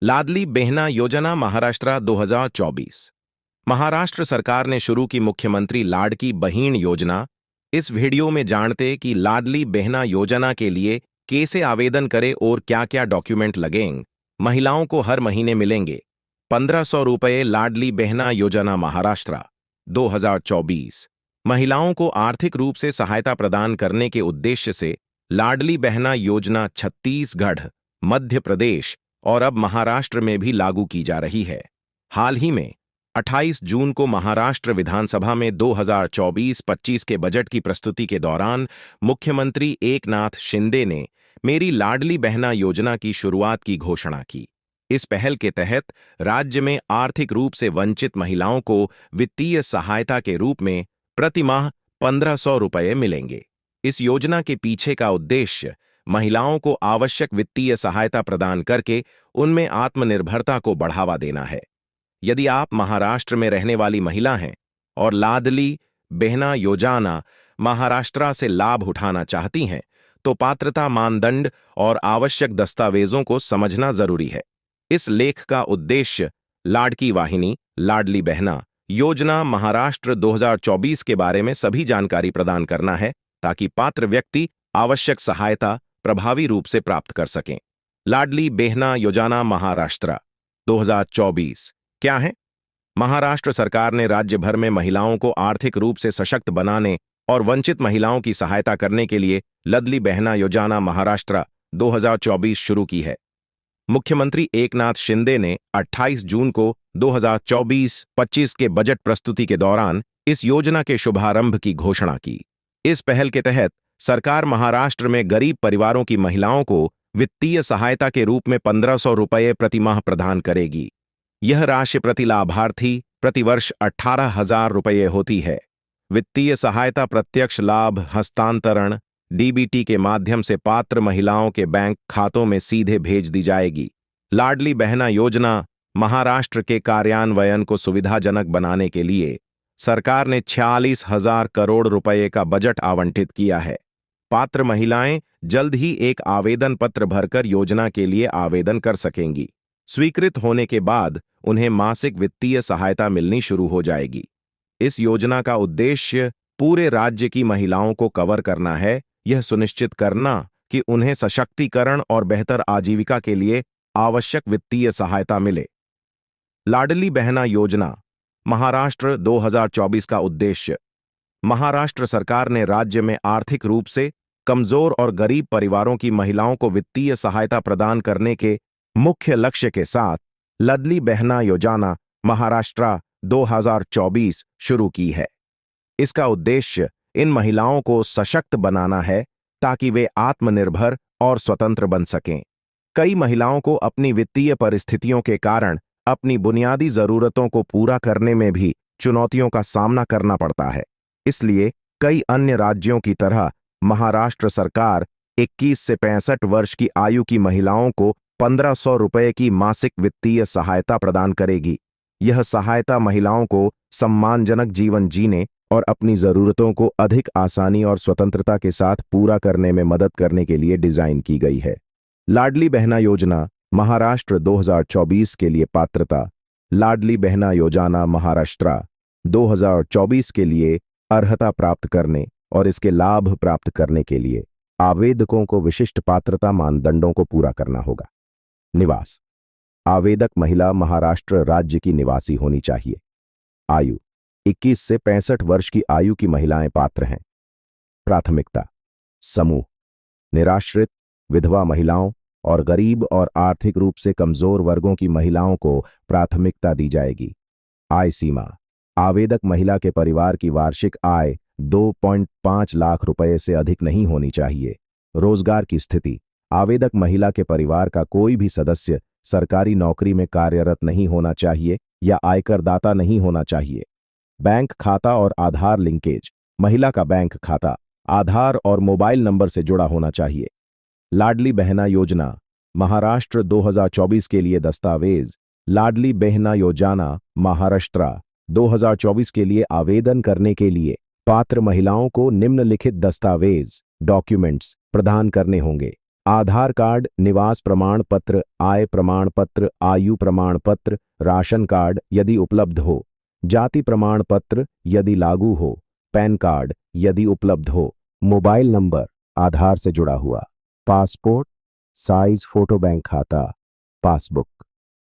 लाडली बहना योजना महाराष्ट्र 2024। महाराष्ट्र सरकार ने शुरू की मुख्यमंत्री लाडकी बहीण योजना। इस वीडियो में जानते कि लाडली बहना योजना के लिए कैसे आवेदन करें और क्या क्या डॉक्यूमेंट लगेंगे। महिलाओं को हर महीने मिलेंगे 1500 रुपये। लाडली बहना योजना महाराष्ट्र 2024 महिलाओं को आर्थिक रूप से सहायता प्रदान करने के उद्देश्य से लाडली बहना योजना छत्तीसगढ़, मध्य प्रदेश और अब महाराष्ट्र में भी लागू की जा रही है। हाल ही में 28 जून को महाराष्ट्र विधानसभा में 2024-25 के बजट की प्रस्तुति के दौरान मुख्यमंत्री एकनाथ शिंदे ने मेरी लाडली बहना योजना की शुरुआत की घोषणा की। इस पहल के तहत राज्य में आर्थिक रूप से वंचित महिलाओं को वित्तीय सहायता के रूप में प्रति माह 1500 रुपये मिलेंगे। इस योजना के पीछे का उद्देश्य महिलाओं को आवश्यक वित्तीय सहायता प्रदान करके उनमें आत्मनिर्भरता को बढ़ावा देना है। यदि आप महाराष्ट्र में रहने वाली महिला हैं और लाडली बहना योजना महाराष्ट्र से लाभ उठाना चाहती हैं, तो पात्रता मानदंड और आवश्यक दस्तावेजों को समझना जरूरी है। इस लेख का उद्देश्य लाडकी वाहिनी लाडली बहना योजना महाराष्ट्र 2024 के बारे में सभी जानकारी प्रदान करना है, ताकि पात्र व्यक्ति आवश्यक सहायता प्रभावी रूप से प्राप्त कर सकें। लाडली बहना योजना महाराष्ट्र 2024 क्या है? महाराष्ट्र सरकार ने राज्य भर में महिलाओं को आर्थिक रूप से सशक्त बनाने और वंचित महिलाओं की सहायता करने के लिए लाडली बहना योजना महाराष्ट्र 2024 शुरू की है। मुख्यमंत्री एकनाथ शिंदे ने 28 जून को 2024-25 के बजट प्रस्तुति के दौरान इस योजना के शुभारंभ की घोषणा की। इस पहल के तहत सरकार महाराष्ट्र में गरीब परिवारों की महिलाओं को वित्तीय सहायता के रूप में 1500 रुपये प्रति माह प्रदान करेगी। यह राशि प्रति लाभार्थी प्रतिवर्ष 18,000 रुपये होती है। वित्तीय सहायता प्रत्यक्ष लाभ हस्तांतरण डीबीटी के माध्यम से पात्र महिलाओं के बैंक खातों में सीधे भेज दी जाएगी। लाडली बहना योजना महाराष्ट्र के कार्यान्वयन को सुविधाजनक बनाने के लिए सरकार ने 46,000 करोड़ रुपये का बजट आवंटित किया है। पात्र महिलाएं जल्द ही एक आवेदन पत्र भरकर योजना के लिए आवेदन कर सकेंगी। स्वीकृत होने के बाद उन्हें मासिक वित्तीय सहायता मिलनी शुरू हो जाएगी। इस योजना का उद्देश्य पूरे राज्य की महिलाओं को कवर करना है, यह सुनिश्चित करना कि उन्हें सशक्तिकरण और बेहतर आजीविका के लिए आवश्यक वित्तीय सहायता मिले। लाडली बहना योजना महाराष्ट्र 2024 का उद्देश्य महाराष्ट्र सरकार ने राज्य में आर्थिक रूप से कमजोर और गरीब परिवारों की महिलाओं को वित्तीय सहायता प्रदान करने के मुख्य लक्ष्य के साथ लाडली बहना योजना महाराष्ट्र 2024 शुरू की है। इसका उद्देश्य इन महिलाओं को सशक्त बनाना है, ताकि वे आत्मनिर्भर और स्वतंत्र बन सकें। कई महिलाओं को अपनी वित्तीय परिस्थितियों के कारण अपनी बुनियादी जरूरतों को पूरा करने में भी चुनौतियों का सामना करना पड़ता है। इसलिए कई अन्य राज्यों की तरह महाराष्ट्र सरकार 21 से 65 वर्ष की आयु की महिलाओं को 1500 रुपये की मासिक वित्तीय सहायता प्रदान करेगी। यह सहायता महिलाओं को सम्मानजनक जीवन जीने और अपनी जरूरतों को अधिक आसानी और स्वतंत्रता के साथ पूरा करने में मदद करने के लिए डिजाइन की गई है। लाडली बहना योजना महाराष्ट्र 2024 के लिए पात्रता। लाडली बहना योजना महाराष्ट्र 2024 के लिए अर्हता प्राप्त करने और इसके लाभ प्राप्त करने के लिए आवेदकों को विशिष्ट पात्रता मानदंडों को पूरा करना होगा। निवास: आवेदक महिला महाराष्ट्र राज्य की निवासी होनी चाहिए। आयु: 21 से 65 वर्ष की आयु की महिलाएं पात्र हैं। प्राथमिकता: समूह: निराश्रित, विधवा महिलाओं और गरीब और आर्थिक रूप से कमजोर वर्गों की महिलाओं को प्राथमिकता दी जाएगी। आय सीमा: आवेदक महिला के परिवार की वार्षिक आय 2.5 लाख रुपए से अधिक नहीं होनी चाहिए। रोजगार की स्थिति: आवेदक महिला के परिवार का कोई भी सदस्य सरकारी नौकरी में कार्यरत नहीं होना चाहिए या आयकर दाता नहीं होना चाहिए। बैंक खाता और आधार लिंकेज: महिला का बैंक खाता आधार और मोबाइल नंबर से जुड़ा होना चाहिए। लाडली बहना योजना महाराष्ट्र 2024 के लिए दस्तावेज। लाडली बहना योजना महाराष्ट्र 2024 के लिए आवेदन करने के लिए पात्र महिलाओं को निम्नलिखित दस्तावेज डॉक्यूमेंट्स प्रदान करने होंगे। आधार कार्ड, निवास प्रमाण पत्र, आय प्रमाण पत्र, आयु प्रमाण पत्र, राशन कार्ड यदि उपलब्ध हो, जाति प्रमाण पत्र यदि लागू हो, पैन कार्ड यदि उपलब्ध हो, मोबाइल नंबर आधार से जुड़ा हुआ, पासपोर्ट साइज फोटो बैंक खाता, पासबुक।